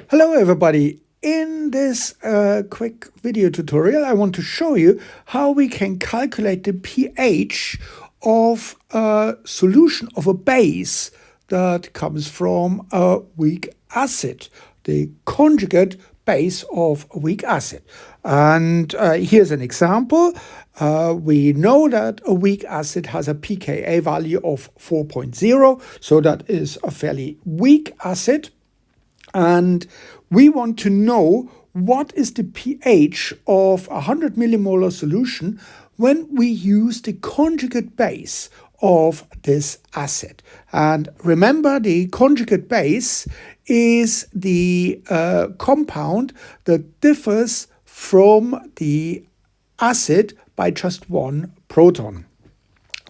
Hello everybody. In this quick video tutorial I want to show you how we can calculate the pH of a solution of a base that comes from a weak acid, the conjugate base of a weak acid. And here's an example. We know that a weak acid has a pKa value of 4.0, so that is a fairly weak acid. And we want to know what is the pH of a 100 millimolar solution when we use the conjugate base of this acid. And remember, the conjugate base is the compound that differs from the acid by just one proton.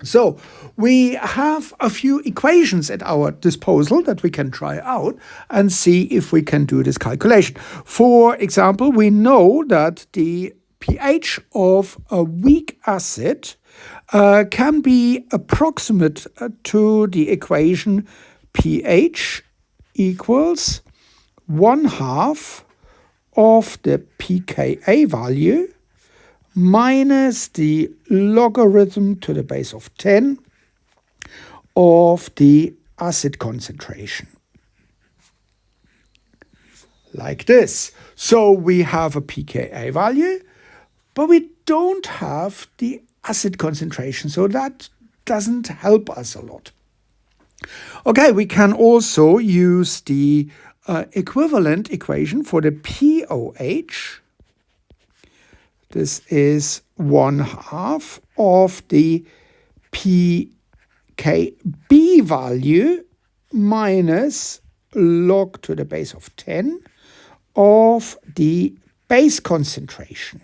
So we have a few equations at our disposal that we can try out and see if we can do this calculation. For example, we know that the pH of a weak acid can be approximate to the equation pH equals 1/2 of the pKa value minus the logarithm to the base of 10 of the acid concentration. Like this. So we have a pKa value, but we don't have the acid concentration, so that doesn't help us a lot. Okay, we can also use the equivalent equation for the pOH. This is 1/2 of the pKb value minus log to the base of 10 of the base concentration.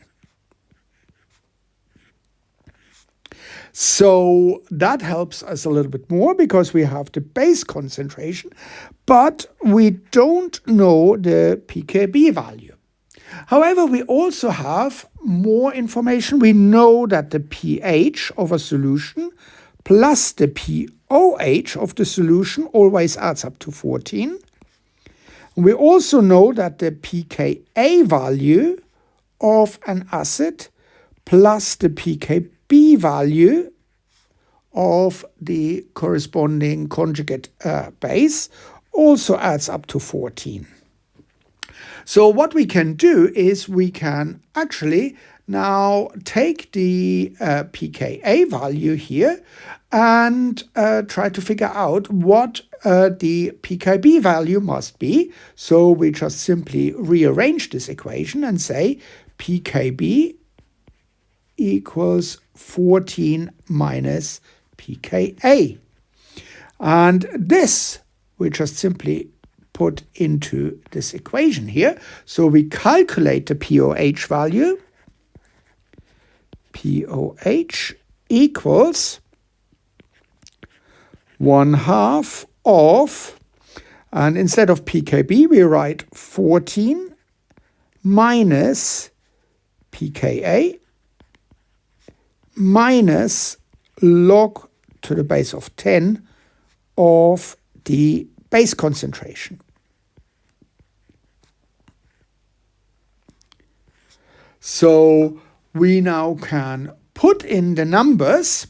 So that helps us a little bit more because we have the base concentration, but we don't know the pKb value. However, we also have more information. We know that the pH of a solution plus the pOH of the solution always adds up to 14. We also know that the pKa value of an acid plus the pKb value of the corresponding conjugate base also adds up to 14. So what we can do is we can actually now take the pKa value here and try to figure out what the pKb value must be. So we just simply rearrange this equation and say pKb equals 14 minus pKa. And this we just simply put into this equation here. So we calculate the pOH value. pOH equals 1/2 of, and instead of pKb we write 14 minus pKa minus log to the base of 10 of the base concentration. So we now can put in the numbers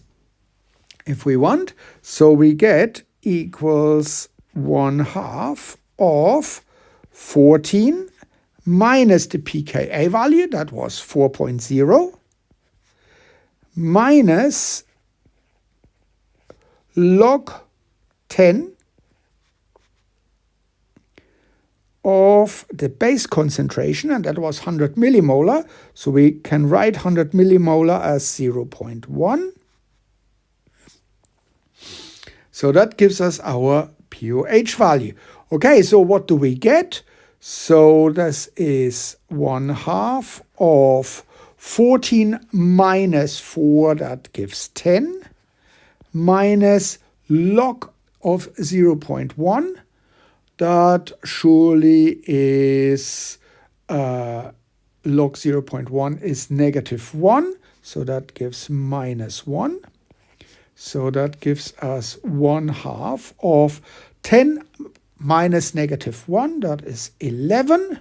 if we want. So we get equals 1/2 of 14 minus the pKa value, that was 4.0, minus log 10 of the base concentration, and that was 100 millimolar. So we can write 100 millimolar as 0.1. So that gives us our pOH value. Okay, so what do we get? So this is 1/2 of 14 minus 4, that gives 10, minus log of 0.1. That surely is log 0.1 is -1, so that gives -1. So that gives us 1/2 of 10 minus -1, that is 11.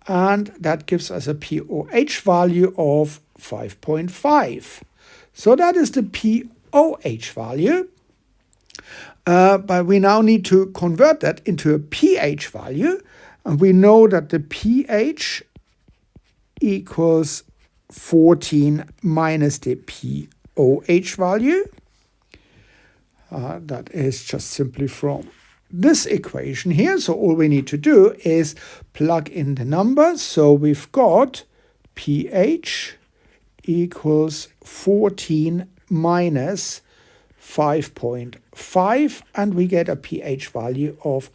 And that gives us a pOH value of 5.5. So that is the pOH value. But we now need to convert that into a pH value. And we know that the pH equals 14 minus the pOH value. That is just simply from this equation here. So all we need to do is plug in the numbers. So we've got pH equals 14 minus 5.5, and we get a pH value of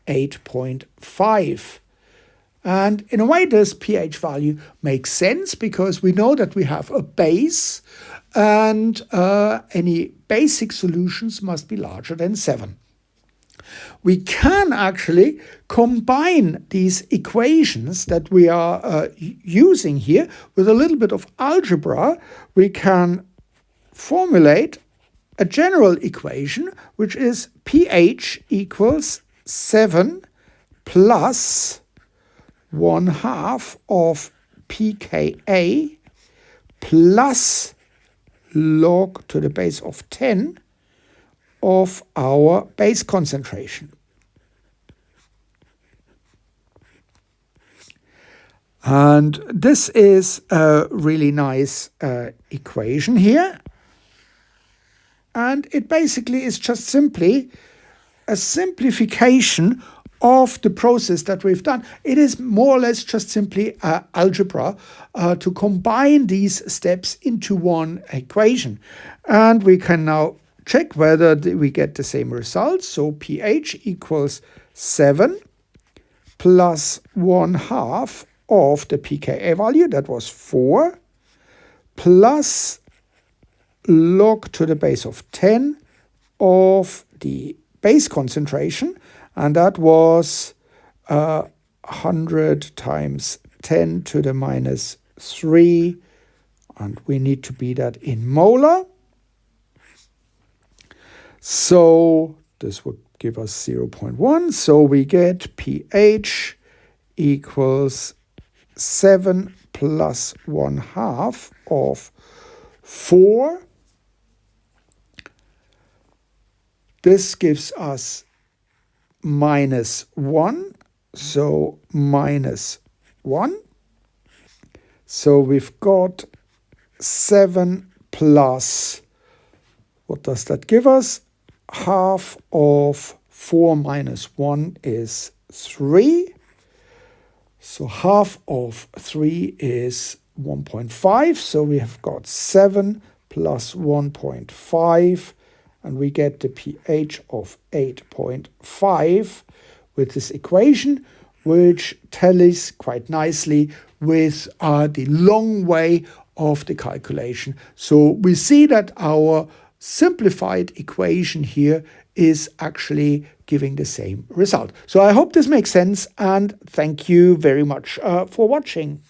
8.5. And in a way, this pH value makes sense because we know that we have a base, and any basic solutions must be larger than 7. We can actually combine these equations that we are using here with a little bit of algebra. We can formulate a general equation, which is pH equals 7 plus 1/2 of pKa plus log to the base of 10 of our base concentration. And this is a really nice equation here. And it basically is just simply a simplification of the process that we've done. It is more or less just simply algebra to combine these steps into one equation. And we can now check whether we get the same results. So pH equals 7 plus 1/2 of the pKa value, that was 4, plus log to the base of 10 of the base concentration, and that was 100 times 10 to the minus 3, and we need to be that in molar. So this would give us 0.1. So we get pH equals 7 plus 1/2 of 4. This gives us -1. So -1. So we've got 7 plus, what does that give us? Half of 4 minus 1 is 3. So half of 3 is 1.5. So we have got 7 plus 1.5. And we get the pH of 8.5 with this equation, which tallies quite nicely with the long way of the calculation. So we see that our simplified equation here is actually giving the same result. So I hope this makes sense, and thank you very much for watching.